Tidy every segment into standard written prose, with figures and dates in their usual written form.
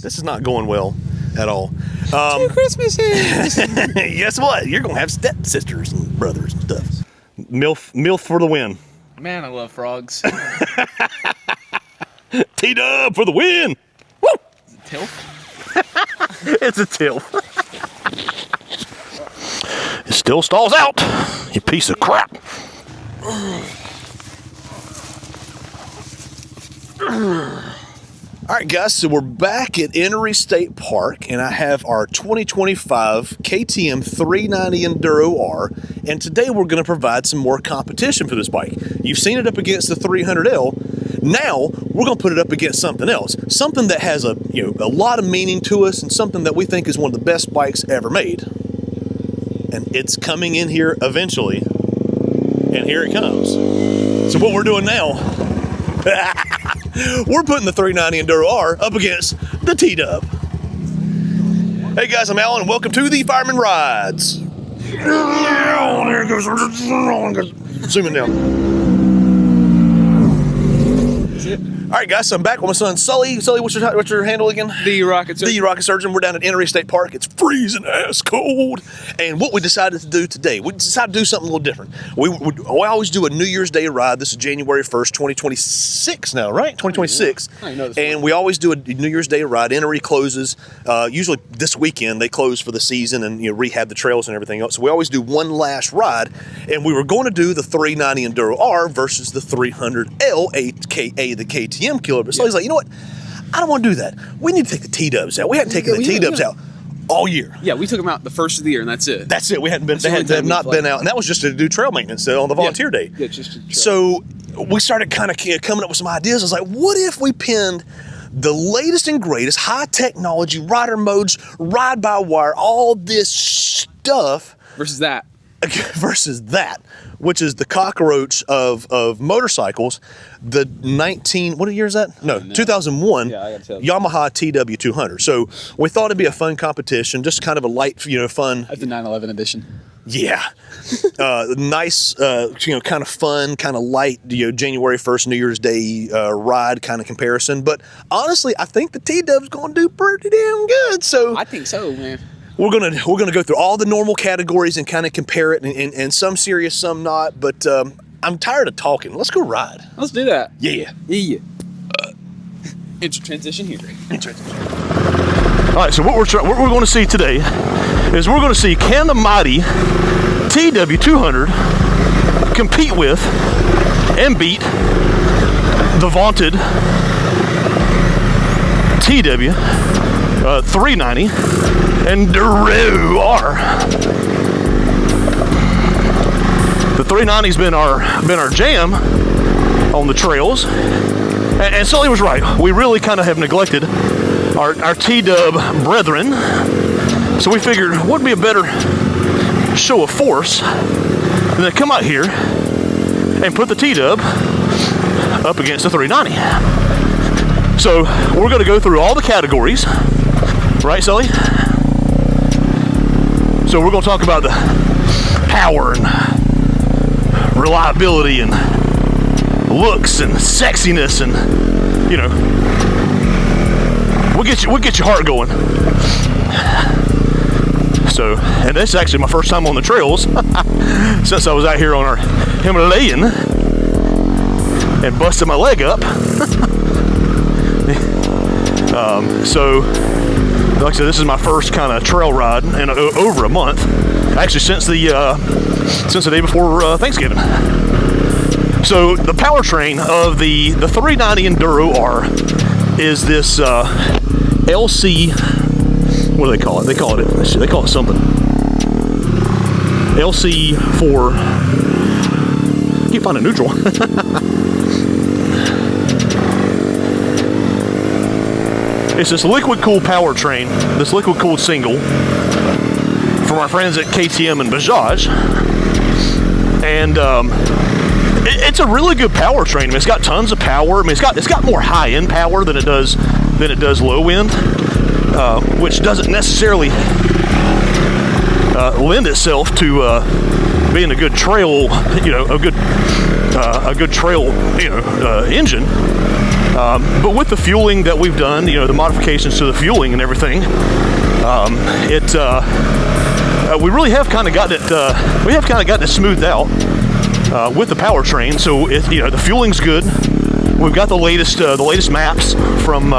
This is not going well at all. 2 Christmases. Guess what? You're gonna have stepsisters and brothers and stuff. MILF for the win. Man, I love frogs. T-Dub for the win. Woo! Tilf? It's a tilf. It still stalls out, you piece of crap. All right, guys, so we're back at Enduro State Park, and I have our 2025 KTM 390 Enduro R, and today we're going to provide some more competition for this bike. You've seen it up against the 300L. Now we're going to put it up against something else, something that has a lot of meaning to us, and something that we think is one of the best bikes ever made. And it's coming in here eventually, and here it comes. So what we're doing now, we're putting the 390 Enduro R up against the T-Dub. Hey guys, I'm Alan, and welcome to the Fireman Rides. There it goes. Zooming down. All right, guys, so I'm back with my son, Sully. Sully, what's your handle again? The Rocket Surgeon. The Rocket Surgeon. We're down at Enduro State Park. It's freezing ass cold. And what we decided to do today, we decided to do something a little different. We always do a New Year's Day ride. This is January 1st, 2026 now, right? 2026. I know this and one. we always do a New Year's Day ride. Enduro closes, usually this weekend, they close for the season and rehab the trails and everything else. So we always do one last ride. And we were going to do the 390 Enduro R versus the 300L, aka the KTM killer. But Sully's like, you know what? I don't want to do that. We need to take the T-Dubs out. We hadn't taken the T-Dubs out all year. Yeah, we took them out the first of the year, and that's it. That's it. We hadn't been. They have not been out, and that was just to do trail maintenance on the volunteer day. Yeah, just to So we started kind of coming up with some ideas. I was like, what if we pinned the latest and greatest high technology rider modes, ride by wire, all this stuff versus that. Versus that, which is the cockroach of motorcycles, the 2001 Yeah, I gotta tell you. Yamaha TW200. So we thought it'd be a fun competition, just kind of a light, fun. That's the 911 edition. Yeah, nice, kind of fun, kind of light, January 1st, New Year's Day ride kind of comparison. But honestly, I think the T-Dub's going to do pretty damn good. So I think so, man. We're gonna go through all the normal categories and kind of compare it, and some serious, some not. But I'm tired of talking. Let's go ride. Let's do that. Yeah. Yeah. Into transition here. All right. So what we're going to see today is we're going to see, can the mighty TW200 compete with and beat the vaunted TW 390 Enduro R. The 390's been our jam on the trails, and Sully was right. We really kind of have neglected our T-Dub brethren, so we figured what would be a better show of force than to come out here and put the T-Dub up against the 390. So we're going to go through all the categories, right, Sully? So we're going to talk about the power and reliability and looks and sexiness, and we'll get your heart going. So, and this is actually my first time on the trails since I was out here on our Himalayan and busted my leg up. So, like I said, this is my first kind of trail ride in over a month. Actually, since the day before Thanksgiving. So the powertrain of the 390 Enduro R is this LC. What do they call it? They call it something. LC4. Can't find a neutral. It's this liquid-cooled powertrain, this liquid-cooled single from our friends at KTM and Bajaj, and it's a really good powertrain. I mean, it's got tons of power. I mean, it's got more high-end power than it does low-end, which doesn't necessarily lend itself to being a good trail, a good trail, engine. But with the fueling that we've done, you know, the modifications to the fueling and everything, we really have kind of gotten it smoothed out with the powertrain. So you know, the fueling's good. We've got the latest maps from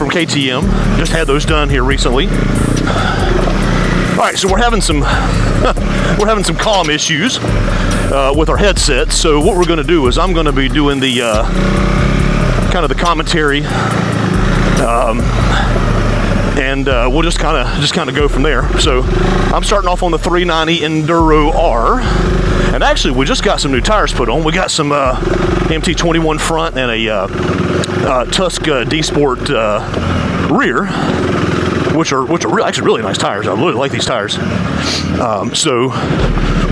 KTM. Just had those done here recently. All right, so we're having some comm issues with our headsets. So what we're going to do is I'm going to be doing the kind of the commentary, and we'll just kind of go from there. So I'm starting off on the 390 Enduro R, and actually we just got some new tires put on. We got some MT21 front and a Tusk D Sport rear, which are actually really nice tires. I really like these tires. So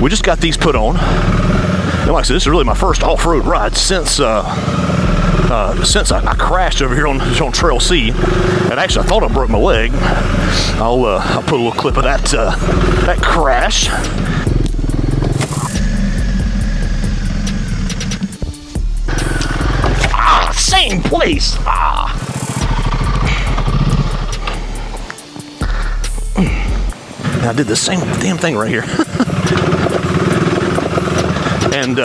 we just got these put on, and like I said, this is really my first off-road ride since I crashed over here on Trail C, and actually I thought I broke my leg. I'll put a little clip of that crash. Same place. I did the same damn thing right here. And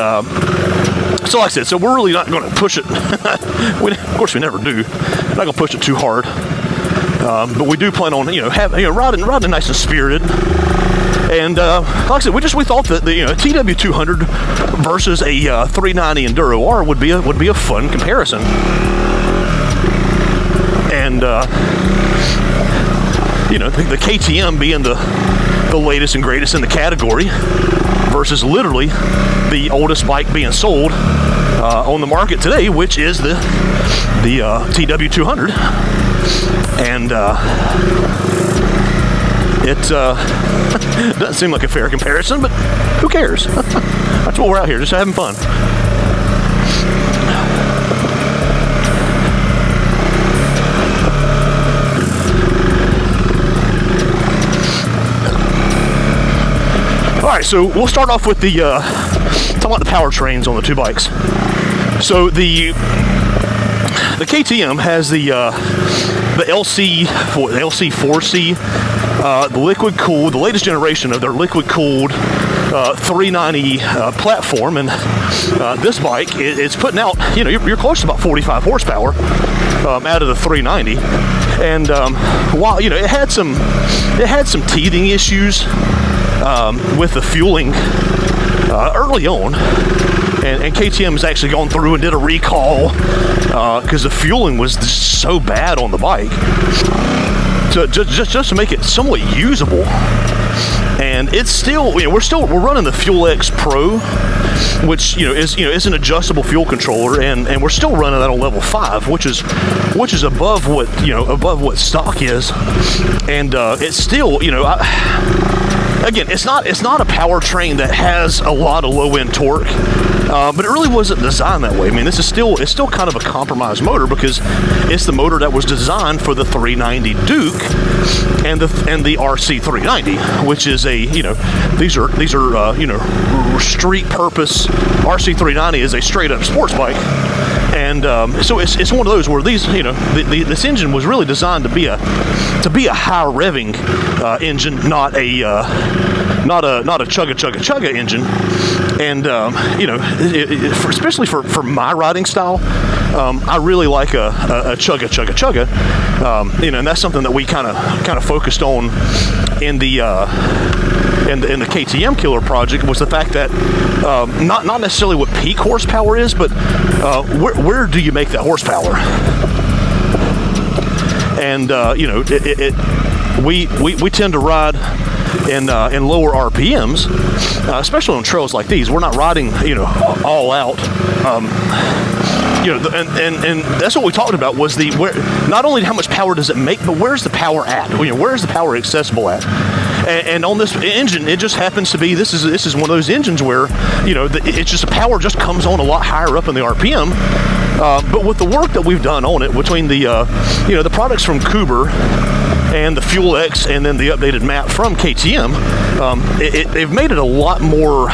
so like I said, so we're really not going to push it. Of course, we never do. We're not going to push it too hard. But we do plan on, riding nice and spirited. And like I said, we thought that the TW200 versus a 390 Enduro R would be a fun comparison. And the KTM being the latest and greatest in the category versus literally the oldest bike being sold on the market today, which is the TW200. And it doesn't seem like a fair comparison, but who cares? That's what we're out here, just having fun. All right, so we'll start off with the talking about the powertrains on the two bikes. So the KTM has the LC4C, the liquid cooled, the latest generation of their liquid cooled 390 platform, and this bike it's putting out, you're close to about 45 horsepower out of the 390, and while it had some teething issues with the fueling early on, and KTM has actually gone through and did a recall because the fueling was just so bad on the bike, so just to make it somewhat usable. And it's still, we're running the Fuel X Pro, which is an adjustable fuel controller, and we're still running that on level 5, which is above what stock is, and it's still, again, it's not a powertrain that has a lot of low-end torque, but it really wasn't designed that way. I mean, it's still kind of a compromised motor because it's the motor that was designed for the 390 Duke and the RC 390, which is these are street purpose. RC 390 is a straight up sports bike. And so it's one of those where these, this engine was really designed to be a high revving engine, not a chugga engine. And especially for my riding style, I really like a chugga. And that's something that we kind of focused on in the KTM Killer project, was the fact that not necessarily what peak horsepower is, but where do you make that horsepower? And we tend to ride in lower RPMs, especially on trails like these. We're not riding all out. And that's what we talked about, was not only how much power does it make, but where's the power at? Where's the power accessible at? And on this engine, it just happens to be, this is one of those engines where it's just the power just comes on a lot higher up in the RPM. But with the work that we've done on it, between the products from Kuber and the Fuel X, and then the updated map from KTM, they've made it a lot more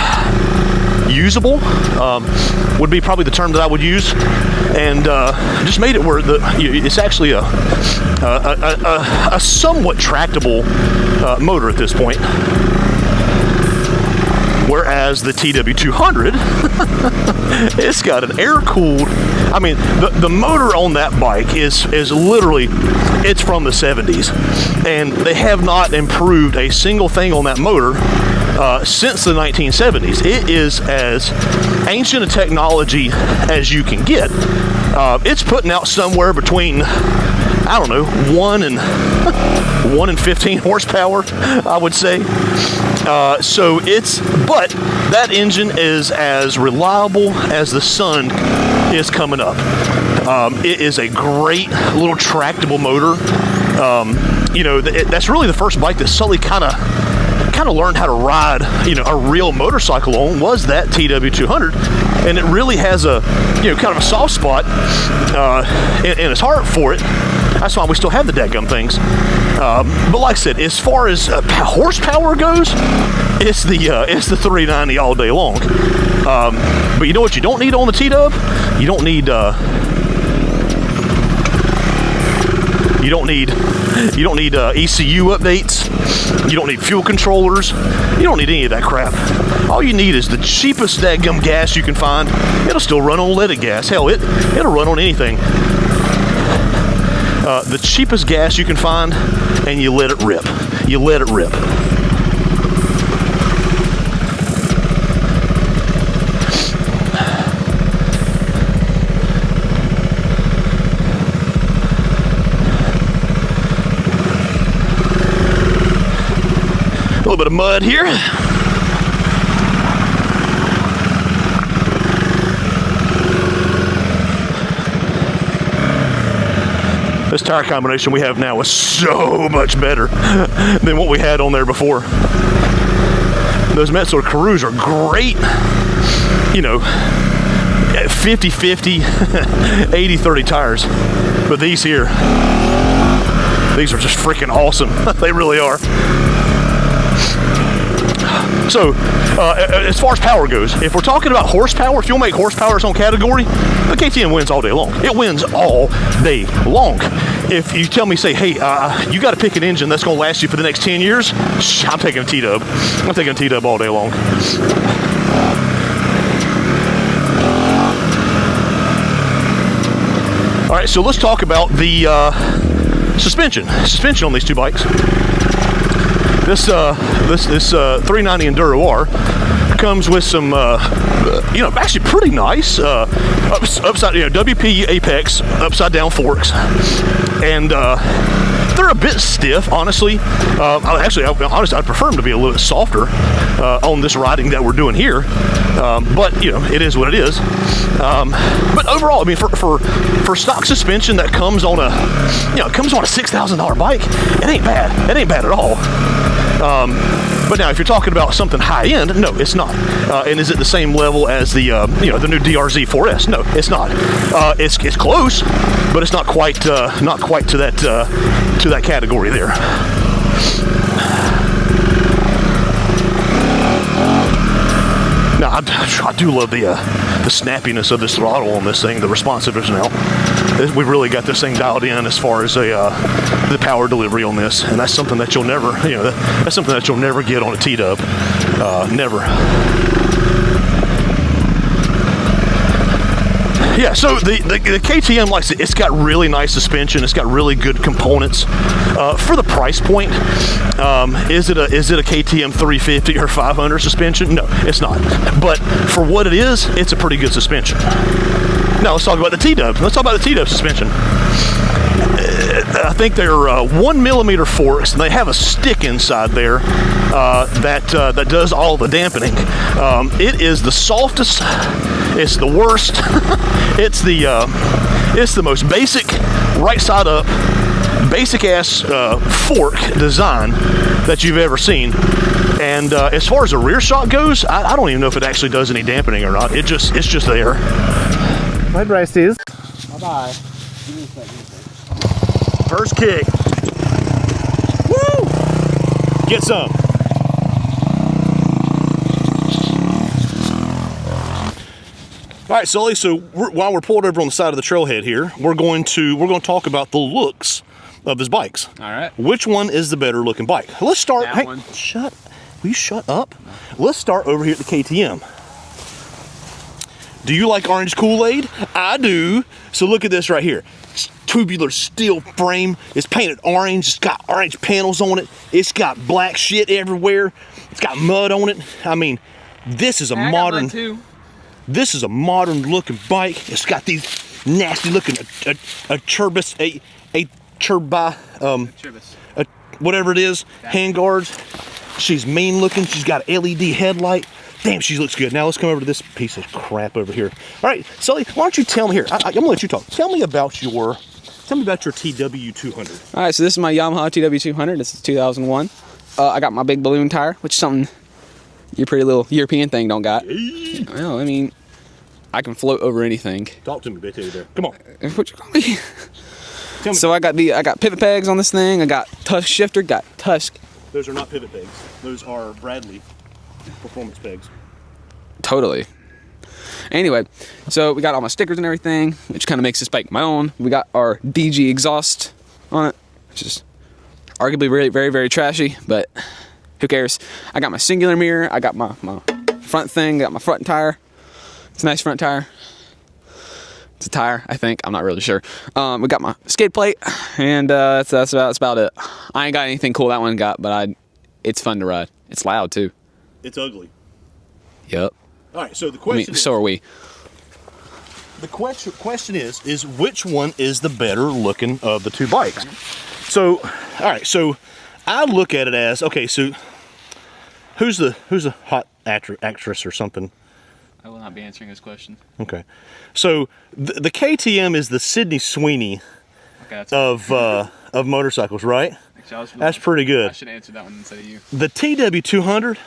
usable, would be probably the term that I would use, and just made it where it's actually a somewhat tractable motor at this point. Whereas the TW200, it's got an air-cooled, I mean, the motor on that bike is literally, it's from the 70s. And they have not improved a single thing on that motor since the 1970s. It is as ancient a technology as you can get. It's putting out somewhere between, I don't know, 1 and 15 horsepower, I would say. So but that engine is as reliable as the sun is coming up. It is a great little tractable motor. You know, that's really the first bike that Sully kind of learned how to ride, you know, a real motorcycle on, was that TW200, and it really has a, you know, kind of a soft spot in his heart for it. That's why we still have the dadgum things. But like I said, as far as horsepower goes, it's the 390 all day long. But you know what you don't need on the T-Dub? You don't need ECU updates. You don't need fuel controllers. You don't need any of that crap. All you need is the cheapest dadgum gas you can find. It'll still run on leaded gas. Hell, it'll run on anything. The cheapest gas you can find, and you let it rip. You let it rip. A little bit of mud here. This tire combination we have now is so much better than what we had on there before. Those Metzeler Karus are great, you know, 50-50, 80-30 tires. But these here, these are just freaking awesome. They really are. So, as far as power goes, if we're talking about horsepower, if you'll make horsepower its own category, the KTM wins all day long. It wins all day long. If you tell me, say, hey, you got to pick an engine that's going to last you for the next 10 years, I'm taking a T-Dub. I'm taking a T-Dub all day long. All right, so let's talk about the suspension on these two bikes. This 390 Enduro R comes with some, you know, actually pretty nice upside, you know, WP Apex upside down forks, and they're a bit stiff, honestly. Honestly, I'd prefer them to be a little bit softer on this riding that we're doing here. But you know, it is what it is. But overall, I mean, for stock suspension that comes on a, you know, comes on a $6,000 bike, it ain't bad. It ain't bad at all. But now, if you're talking about something high end, no, it's not. And is it the same level as the you know, the new DRZ 4S? No, it's not. It's close, but it's not quite to that category there. Now, I do love the snappiness of this throttle on this thing, the responsiveness now. We've really got this thing dialed in as far as the power delivery on this, and that's something that you'll never, you know, that's something that you'll never get on a T-Dub, never. Yeah, so the KTM, like I said, it's got really nice suspension. It's got really good components for the price point. Is it a KTM 350 or 500 suspension? No, it's not. But for what it is, it's a pretty good suspension. Now let's talk about the T-Dub. Let's talk about the T-Dub suspension. I think they're 1mm forks, and they have a stick inside there that does all the dampening. It is the softest. It's the worst. It's the most basic, right side up, basic ass fork design that you've ever seen. And as far as the rear shock goes, I don't even know if it actually does any dampening or not. It's just there. Bye, Bryce's. Bye-bye. First kick. Woo! Get some. All right, Sully. So while we're pulled over on the side of the trailhead here, we're going to talk about the looks of his bikes. All right. Which one is the better looking bike? Let's start. That Hey, one. will you shut up? Let's start over here at the KTM. Do you like orange Kool-Aid? I do. So look at this right here. It's tubular steel frame. It's painted orange. It's got orange panels on it. It's got black shit everywhere. It's got mud on it. I mean, this is a modern. This is a modern looking bike. It's got these nasty looking whatever it is, hand guards. She's mean looking. She's got an LED headlight. Damn, she looks good. Now let's come over to this piece of crap over here. All right, Sully, why don't you tell me here? I'm gonna let you talk. Tell me about your TW200. All right, so this is my Yamaha TW200. This is 2001. I got my big balloon tire, which is something your pretty little European thing don't got. Hey. Well, I mean, I can float over anything. Talk to me, bitch, there. Come on. What you call me? Tell me. So I got pivot pegs on this thing. I got tusk shifter. Got tusk. Those are not pivot pegs. Those are Bradley performance pegs. Totally. Anyway, so we got all my stickers and everything, which kind of makes this bike my own. We got our DG exhaust on it, which is arguably very, very, very trashy, but who cares? I got my singular mirror. I got my front thing. Got my front tire. It's a nice front tire. It's a tire, I think. I'm not really sure. We got my skid plate, and that's about it. I ain't got anything cool that one got, but it's fun to ride. It's loud too. It's ugly. Yep. All right, so the question so are we. The question is which one is the better looking of the two bikes? So, all right, so I look at it as, okay, so who's a hot actress or something? I will not be answering this question. Okay. So the KTM is the Sydney Sweeney of motorcycles, right? That's pretty good. I should answer that one instead of you. The TW200,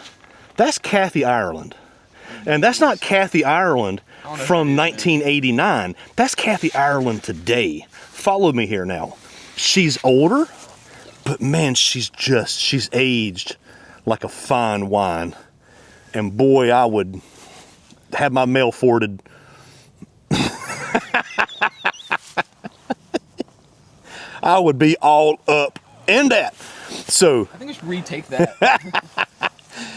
that's Kathy Ireland. And that's not Kathy Ireland from 1989. That's Kathy Ireland today. Follow me here now. She's older, but man, she's aged like a fine wine. And boy, I would have my mail forwarded. I would be all up in that. So I think I should retake that.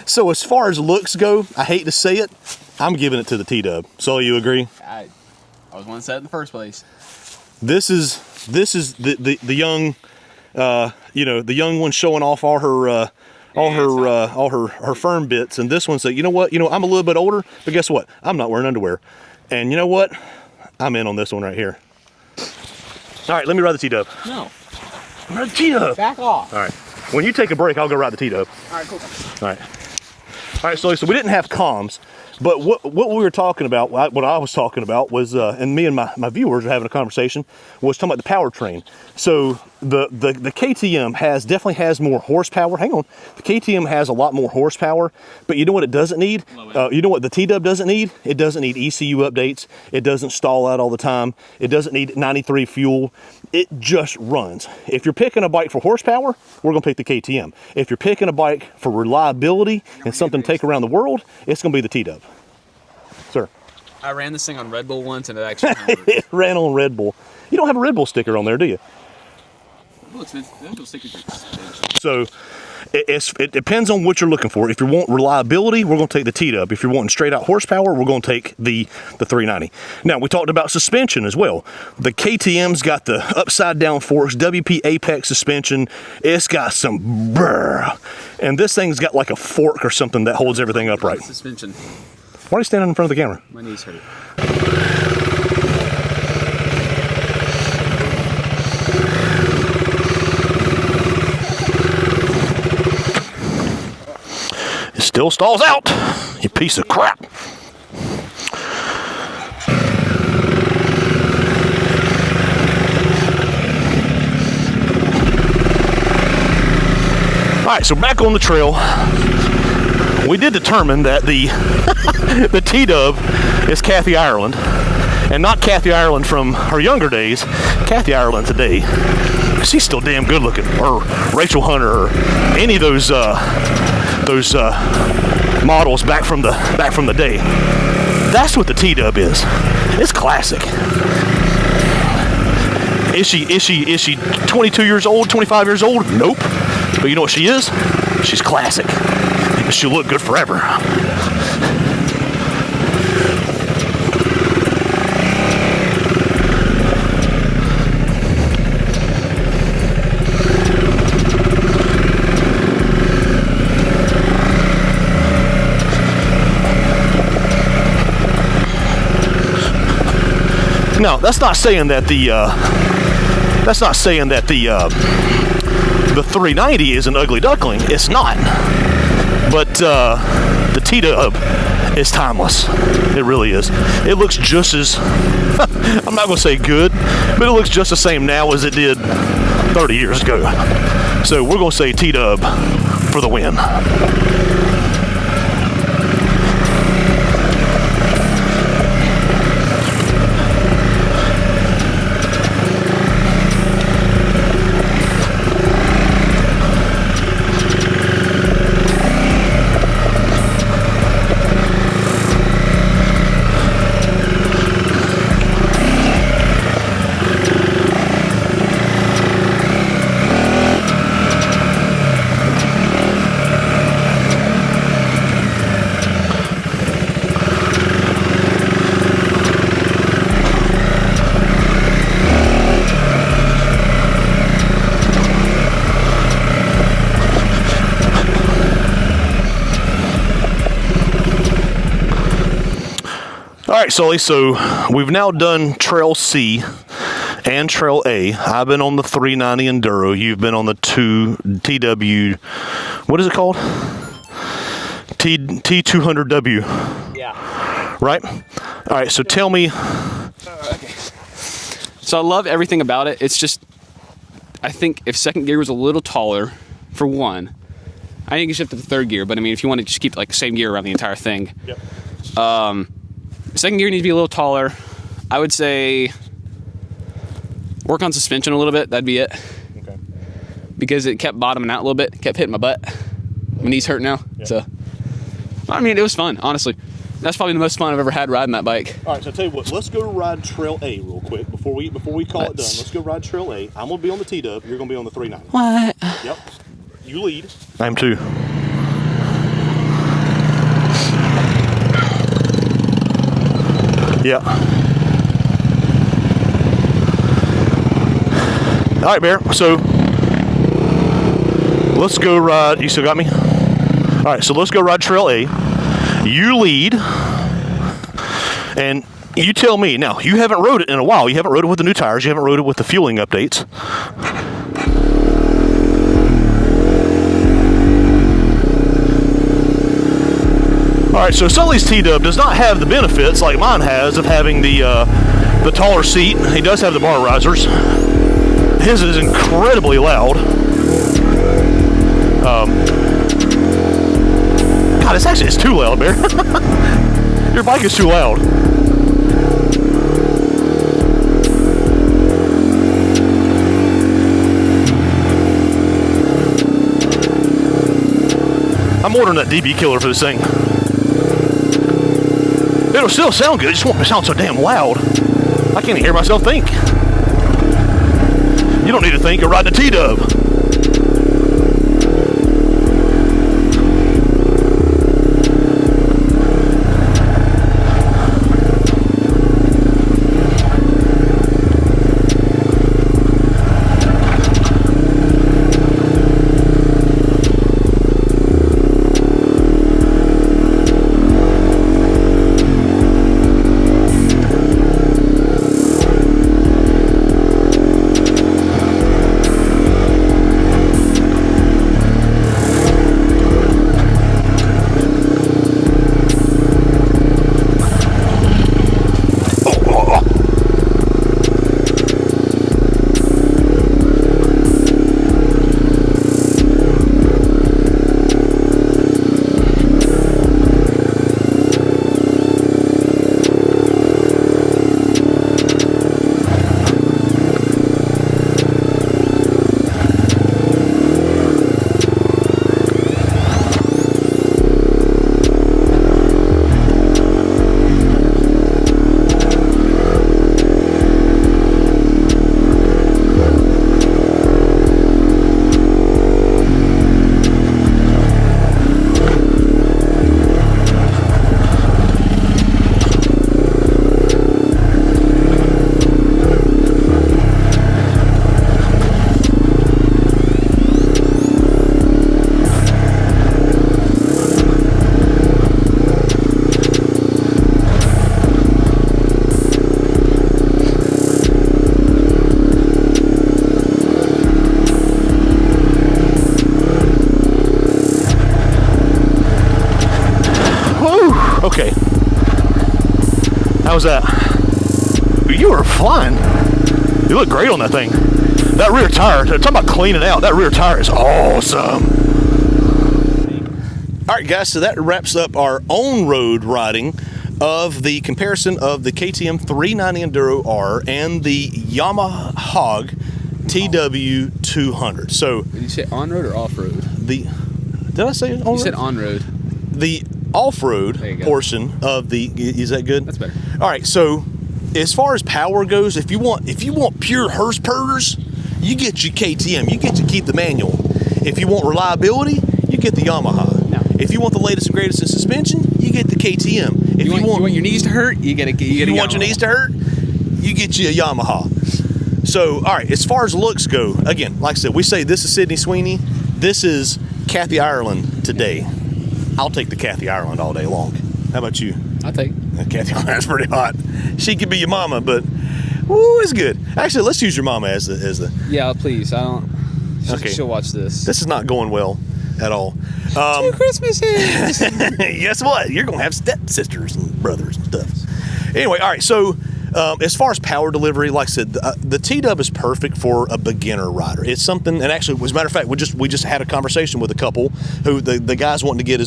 So as far as looks go, I hate to say it, I'm giving it to the T-Dub. So you agree? I was one said in the first place. This is the young, the young one showing off all her firm bits, and this one said, you know what? I'm a little bit older, but guess what? I'm not wearing underwear, and you know what? I'm in on this one right here. All right, let me ride the T-Dub. No. Ride the T-Dub. Back off. All right. When you take a break, I'll go ride the T-Dub. All right, cool. All right. All right, so we didn't have comms, but what we were talking about, what I was talking about was, and me and my viewers are having a conversation, was talking about the powertrain. So the KTM definitely has more horsepower. Hang on. The KTM has a lot more horsepower, but you know what it doesn't need? You know what the T-Dub doesn't need? It doesn't need ECU updates. It doesn't stall out all the time. It doesn't need 93 fuel. It just runs. If you're picking a bike for horsepower, we're gonna pick the KTM. If you're picking a bike for reliability and something to take around the world, it's gonna be the T-Dub. Sir. I ran this thing on Red Bull once and it actually worked. It ran on Red Bull. You don't have a Red Bull sticker on there, do you? So it depends on what you're looking for. If you want reliability, we're going to take the T-Dub. If you're wanting straight out horsepower, we're going to take the 390. Now, we talked about suspension as well. The KTM's got the upside down forks, WP Apex suspension. It's got some brrr. And this thing's got like a fork or something that holds everything upright. Suspension. Why are you standing in front of the camera? My knees hurt. It still stalls out, you piece of crap. All right, so back on the trail, we did determine that the the T-Dub is Kathy Ireland, and not Kathy Ireland from her younger days, Kathy Ireland today. She's still damn good looking, or Rachel Hunter, or any of those models back from the day. That's what the T-Dub is. It's classic. Is she 22 years old, 25 years old? Nope. But you know what she is? She's classic. She'll look good forever. Now, that's not saying that the 390 is an ugly duckling. It's not. But the T-Dub is timeless. It really is. It looks just as I'm not going to say good, but it looks just the same now as it did 30 years ago. So we're going to say T-Dub for the win. All right, Sully, so we've now done Trail C and Trail A. I've been on the 390 Enduro. You've been on the TW, what is it called? T200W. Yeah. Right? All right, so tell me. Okay. So I love everything about it. It's just, I think if second gear was a little taller, for one, I think you shift to the third gear, but I mean, if you want to just keep like the same gear around the entire thing. Yep. Second gear needs to be a little taller. I would say work on suspension a little bit. That'd be it. Okay. Because it kept bottoming out a little bit. It kept hitting my butt. My knees hurt now. Yep. So, I mean, it was fun, honestly. That's probably the most fun I've ever had riding that bike. All right, so I'll tell you what. Let's go ride Trail A real quick before we call it done. Let's go ride Trail A. I'm gonna be on the T-Dub. You're gonna be on the 390. What? Yep. You lead. I am too. Yeah. All right, Bear. So let's go ride. You still got me? All right, so let's go ride Trail A. You lead, and you tell me. Now, you haven't rode it in a while. You haven't rode it with the new tires. You haven't rode it with the fueling updates. All right, so Sully's T-Dub does not have the benefits like mine has of having the taller seat. He does have the bar risers. His is incredibly loud. God, it's too loud, Bear. Your bike is too loud. I'm ordering that DB killer for this thing. It'll still sound good, it just won't sound so damn loud. I can't even hear myself think. You don't need to think, you're riding a T-Dub. How was that? You were flying. You look great on that thing. That rear tire, talking about cleaning out, that rear tire is awesome. All right, guys, so that wraps up our on-road riding of the comparison of the KTM 390 Enduro R and the Yamaha TW200. So, Did you say on-road or off-road? Did I say on-road? You said on-road. The off-road portion of the, is that good? That's better. All right, so as far as power goes, if you want pure horsepower, you get your KTM. You get to keep the manual. If you want reliability, you get the Yamaha. No. If you want the latest and greatest in suspension, you get the KTM. If you want your knees to hurt, you get a you want your knees to hurt, you get you a Yamaha. So, all right, as far as looks go, again, like I said, we say this is Sydney Sweeney. This is Kathy Ireland today. I'll take the Kathy Ireland all day long. How about you? I'll take. Kathy Ireland's pretty hot. She could be your mama, but woo, it's good. Actually, let's use your mama as the. Yeah, please. I don't. Okay. She'll watch this. This is not going well at all. 2 Christmases. Guess what? You're gonna have stepsisters and brothers and stuff. Anyway, all right. So, as far as power delivery, like I said, the T-Dub is perfect for a beginner rider. It's something, and actually, as a matter of fact, we just had a conversation with a couple who the guy's wanting to get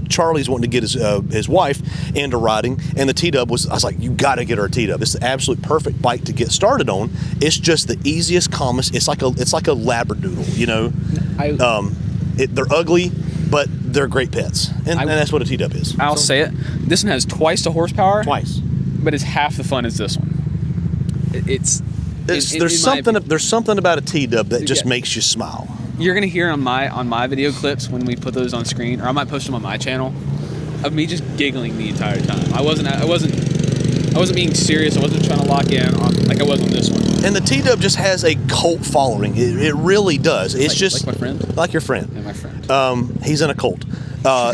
Charlie's wanting to get his wife into riding, and the T-Dub was. I was like, you got to get her a T-Dub. It's the absolute perfect bike to get started on. It's just the easiest, calmest. It's like a labradoodle, you know. They're ugly, but they're great pets, and that's what a T-Dub is. I'll say it. This one has twice the horsepower. Twice. But it's half the fun as this one. There's something about a T-Dub that just makes you smile. You're gonna hear on my video clips when we put those on screen, or I might post them on my channel, of me just giggling the entire time. I wasn't being serious. I wasn't trying to lock in on like I was on this one. And the T-Dub just has a cult following. It really does. It's just like my friend, like your friend. Yeah, my friend. He's in a cult.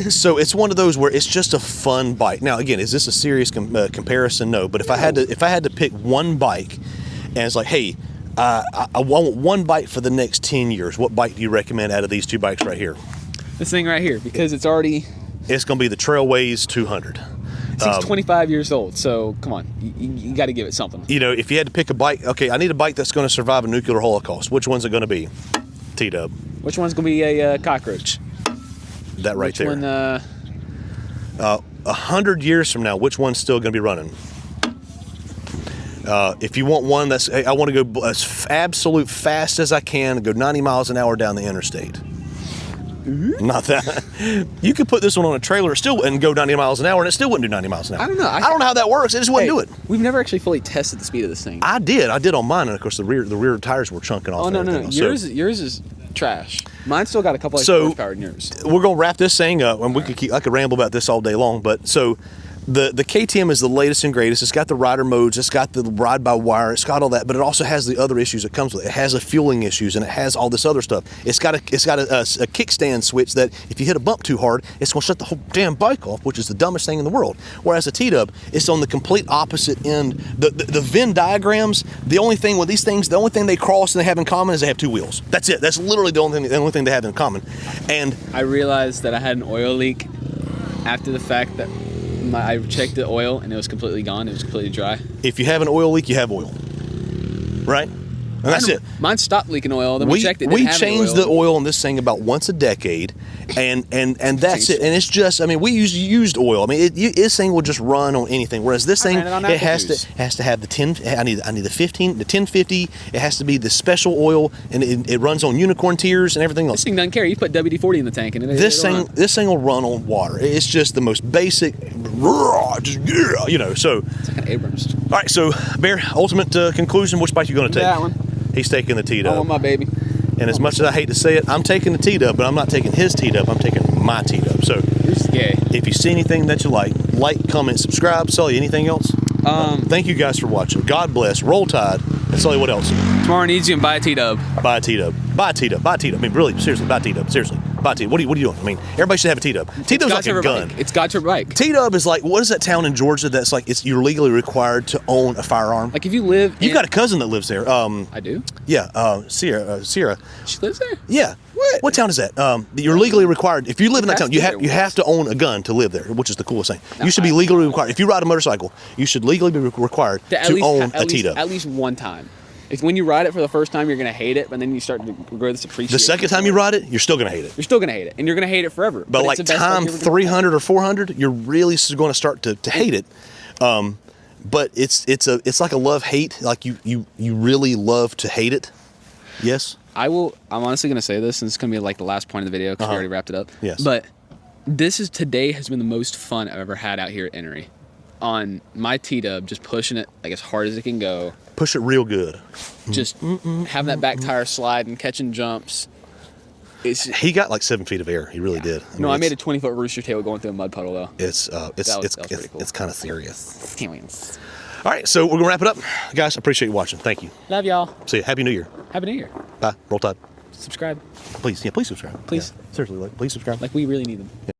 So it's one of those where it's just a fun bike. Now, again, is this a serious comparison? No. But if I had to pick one bike, and it's like, hey, I want one bike for the next 10 years. What bike do you recommend out of these two bikes right here? This thing right here, because it's going to be the Trailways 200. It's 25 years old, so come on, you got to give it something. You know, if you had to pick a bike, okay, I need a bike that's going to survive a nuclear holocaust. Which one's it going to be? T-Dub. Which one's going to be a cockroach? That right there. Which one? 100 years from now, which one's still going to be running? If you want one that's, I want to go as absolute fast as I can, go 90 miles an hour down the interstate. Mm-hmm. Not that. You could put this one on a trailer and go 90 miles an hour, and it still wouldn't do 90 miles an hour. I don't know. I don't know how that works. It just wouldn't do it. We've never actually fully tested the speed of this thing. I did on mine, and of course the rear tires were chunking off. Oh no. Yours is trash. Mine's still got a couple extra horsepower in yours. We're gonna wrap this thing up, and I could ramble about this all day long, but so. The KTM is the latest and greatest. It's got the rider modes. It's got the ride by wire. It's got all that, but it also has the other issues that comes with it. It has the fueling issues, and it has all this other stuff. It's got a kickstand switch that if you hit a bump too hard, it's going to shut the whole damn bike off, which is the dumbest thing in the world. Whereas a T-Dub, it's on the complete opposite end. The Venn diagrams, the only thing with these things, the only thing they cross and they have in common is they have two wheels. That's it. That's literally the only thing they have in common. And I realized that I had an oil leak after the fact that I checked the oil and it was completely gone. It was completely dry. If you have an oil leak, you have oil, right? And that's it. Mine stopped leaking oil. Then we checked it. We changed the oil on this thing about once a decade, and that's it. And it's just, I mean, we use used oil. I mean, this thing will just run on anything. Whereas this thing, it has to have the 10. I need the 15, the 1050. It has to be the special oil, and it runs on unicorn tears and everything else. This thing doesn't care. You put WD-40 in the tank, and this thing will run on water. It's just the most basic, you know. So it's like an Abrams. All right, so Bear, ultimate conclusion. Which bike you going to take? That one. He's taking the T-Dub. I want my baby. And as much as I hate to say it, I'm taking the T-Dub, but I'm not taking his T-Dub. I'm taking my T-Dub. So you're gay. If you see anything that you like, comment, subscribe. Sully, anything else? Thank you guys for watching. God bless. Roll Tide. And Sully, what else? Tomorrow needs you and buy a T-Dub. Buy a T-Dub. Buy a T-Dub. Buy a T-Dub. I mean, really, seriously, buy a T-Dub. Seriously. Buy T. What are you doing? I mean, everybody should have a T-Dub. T-Dub's like a gun. It's got your bike. T-Dub is like, what is that town in Georgia that's like, you're legally required to own a firearm? Like if you live You've got a cousin that lives there. I do? Yeah, Sierra. She lives there? Yeah. What town is that? You're legally required. If you live in that town, you have to own a gun to live there, which is the coolest thing. You should be legally required. If you ride a motorcycle, you should legally be required to own a T-Dub. At least one time. If when you ride it for the first time, you're gonna hate it, but then you start to grow this appreciation. The second time you ride it, you're still gonna hate it. You're still gonna hate it, and you're gonna hate it forever. But like time 300 or 400, you're really going to start to hate it. But it's like a love-hate. Like you really love to hate it. Yes. I'm honestly gonna say this, and it's gonna be like the last point of the video because we already wrapped it up. Yes. But today has been the most fun I've ever had out here at Enery. On my T-Dub, just pushing it like as hard as it can go. Push it real good. Just having that back tire slide and catching jumps. He got like 7 feet of air. He really did. I made a 20-foot rooster tail going through a mud puddle though. It's pretty cool. It's kind of serious. All right, so we're gonna wrap it up, guys. I appreciate you watching. Thank you. Love y'all. See you. Happy New Year. Happy New Year. Bye. Roll Tide. Subscribe. Please, please subscribe. Please. Yeah, seriously, please subscribe. Like we really need them. Yeah.